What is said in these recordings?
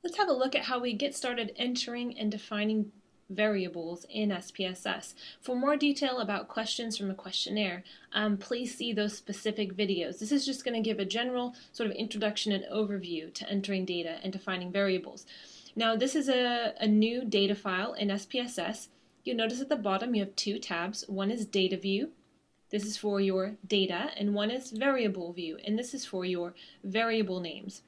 Let's have a look at how we get started entering and defining variables in SPSS. For more detail about questions from a questionnaire, please see those specific videos. This is just going to give a general sort of introduction and overview to entering data and defining variables. Now, this is a new data file in SPSS. You'll notice at the bottom you have two tabs. One is Data View. This is for your data, and one is Variable View, and this is for your variable names.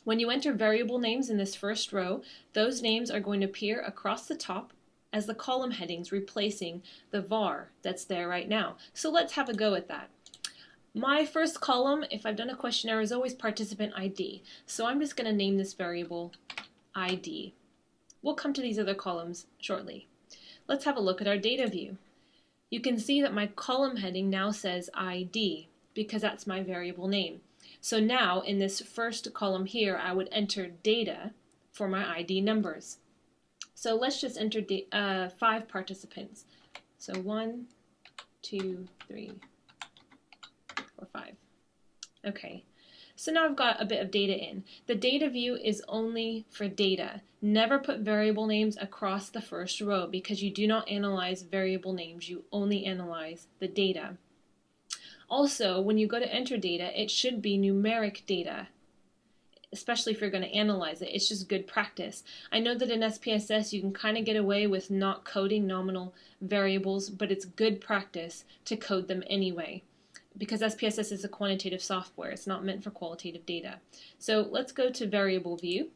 When you enter variable names in this first row, those names are going to appear across the top as the column headings, replacing the var that's there right now. So let's have a go at that. My first column, if I've done a questionnaire, is always participant ID. So I'm just going to name this variable ID. We'll come to these other columns shortly. Let's have a look at our data view. You can see that my column heading now says ID because that's my variable name. So now in this first column here, I would enter data for my ID numbers. So let's just enter 5 participants. So 1, 2, 3, 4, 5. Okay, so now I've got a bit of data in. The data view is only for data. Never put variable names across the first row because you do not analyze variable names, you only analyze the data. Also, when you go to enter data, it should be numeric data, especially if you're going to analyze it. It's just good practice. I know that in SPSS you can kind of get away with not coding nominal variables, but it's good practice to code them anyway, because SPSS is a quantitative software. It's not meant for qualitative data. So let's go to variable view.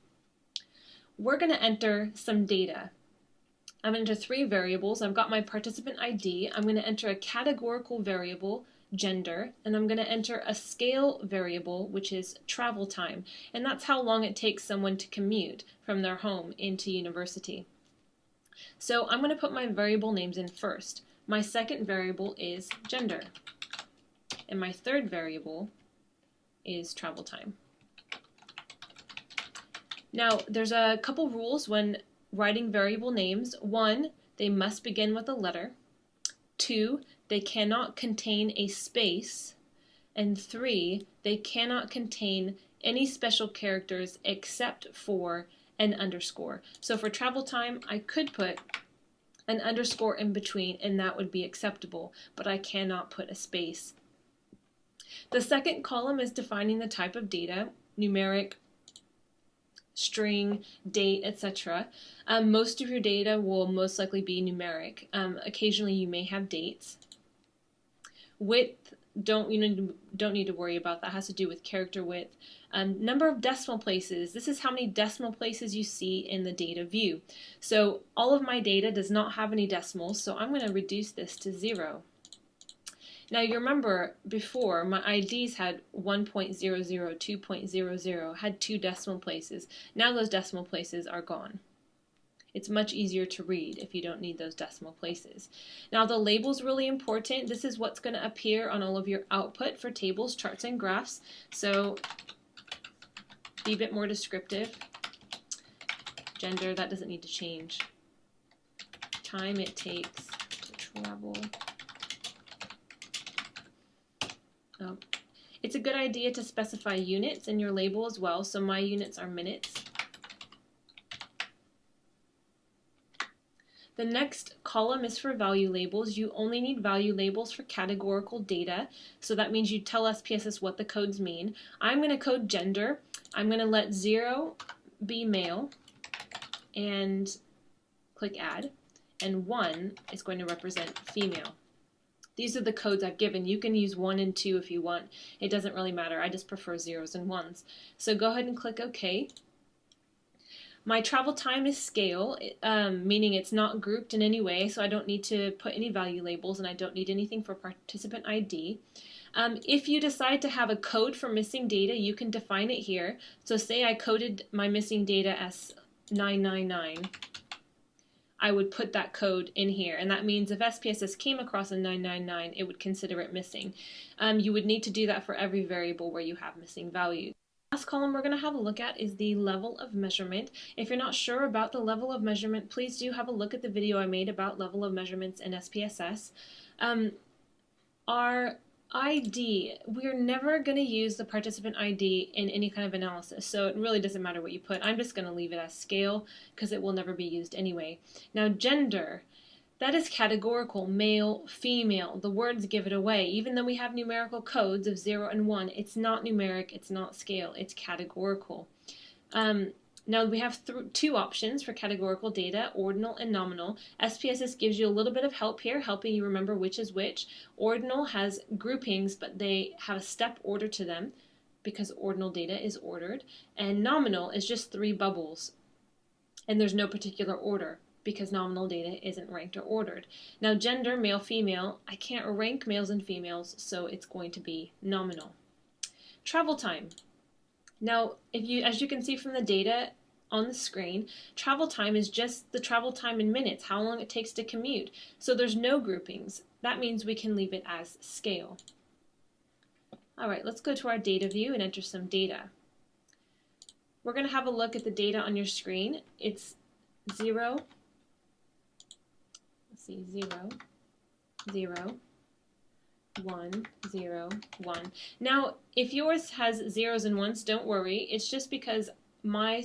We're going to enter some data. I'm going to enter 3 variables. I've got my participant ID. I'm going to enter a categorical variable, gender, and I'm going to enter a scale variable, which is travel time, and that's how long it takes someone to commute from their home into university. So I'm going to put my variable names in first. My second variable is gender, and my third variable is travel time. Now, there's a couple rules when writing variable names. 1, they must begin with a letter. 2, they cannot contain a space. And 3, they cannot contain any special characters except for an underscore. So for travel time, I could put an underscore in between and that would be acceptable, but I cannot put a space. The second column is defining the type of data, numeric, string, date, etc. Most of your data will most likely be numeric. Occasionally you may have dates. Width, don't need to worry about that. It has to do with character width. Number of decimal places. This is how many decimal places you see in the data view. So all of my data does not have any decimals, so I'm going to reduce this to 0. Now you remember before my IDs had 1.00, 2.00, had 2 decimal places. Now those decimal places are gone. It's much easier to read if you don't need those decimal places. Now the label's really important. This is what's going to appear on all of your output for tables, charts, and graphs. So be a bit more descriptive. Gender, that doesn't need to change. Time it takes to travel. Oh. It's a good idea to specify units in your label as well, so my units are minutes. The next column is for value labels. You only need value labels for categorical data, so that means you tell SPSS what the codes mean. I'm going to code gender. I'm going to let 0 be male and click add, and 1 is going to represent female. These are the codes I've given. You can use 1 and 2 if you want. It doesn't really matter. I just prefer 0s and 1s. So go ahead and click OK. My travel time is scale, meaning it's not grouped in any way, so I don't need to put any value labels and I don't need anything for participant ID. If you decide to have a code for missing data, you can define it here. So say I coded my missing data as 999. I would put that code in here, and that means if SPSS came across a 999, it would consider it missing. You would need to do that for every variable where you have missing values. The last column we're going to have a look at is the level of measurement. If you're not sure about the level of measurement, please do have a look at the video I made about level of measurements in SPSS. Our ID, we're never going to use the participant ID in any kind of analysis, so it really doesn't matter what you put. I'm just going to leave it as scale because it will never be used anyway. Now gender, that is categorical, male, female. The words give it away. Even though we have numerical codes of 0 and 1, it's not numeric, it's not scale, it's categorical. Now we have two options for categorical data, ordinal and nominal. SPSS gives you a little bit of help here, helping you remember which is which. Ordinal has groupings, but they have a step order to them because ordinal data is ordered. And nominal is just 3 bubbles, and there's no particular order because nominal data isn't ranked or ordered. Now gender, male, female, I can't rank males and females, so it's going to be nominal. Travel time. Now, as you can see from the data on the screen, travel time is just the travel time in minutes, how long it takes to commute. So there's no groupings. That means we can leave it as scale. All right, let's go to our data view and enter some data. We're going to have a look at the data on your screen. It's 0, 1, 0, 1. Now, if yours has zeros and ones, don't worry. It's just because my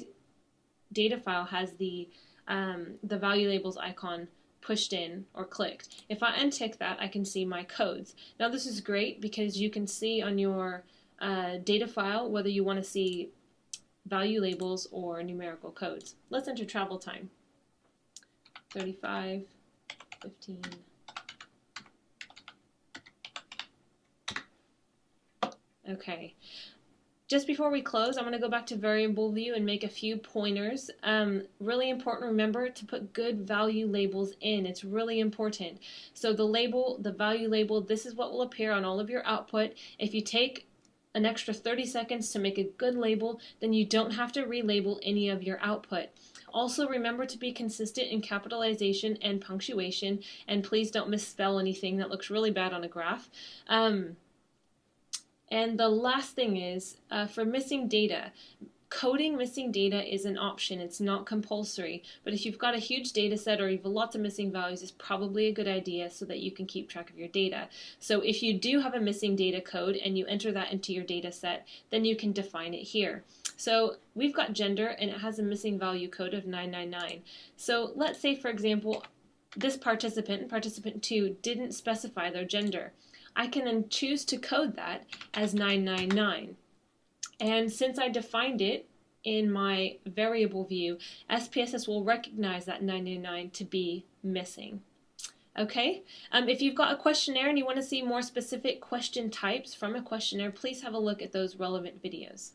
data file has the value labels icon pushed in or clicked. If I untick that, I can see my codes. Now, this is great because you can see on your data file whether you want to see value labels or numerical codes. Let's enter travel time. 35, 15. Okay, just before we close, I'm going to go back to variable view and make a few pointers. Really important, remember to put good value labels in. It's really important. So the label, the value label, this is what will appear on all of your output. If you take an extra 30 seconds to make a good label, then you don't have to relabel any of your output. Also, remember to be consistent in capitalization and punctuation, and please don't misspell anything that looks really bad on a graph. And the last thing is, for missing data, coding missing data is an option. It's not compulsory. But if you've got a huge data set or you've lots of missing values, it's probably a good idea so that you can keep track of your data. So if you do have a missing data code and you enter that into your data set, then you can define it here. So we've got gender and it has a missing value code of 999. So let's say, for example, this participant, participant 2, didn't specify their gender. I can then choose to code that as 999. And since I defined it in my variable view, SPSS will recognize that 999 to be missing. Okay, if you've got a questionnaire and you want to see more specific question types from a questionnaire, please have a look at those relevant videos.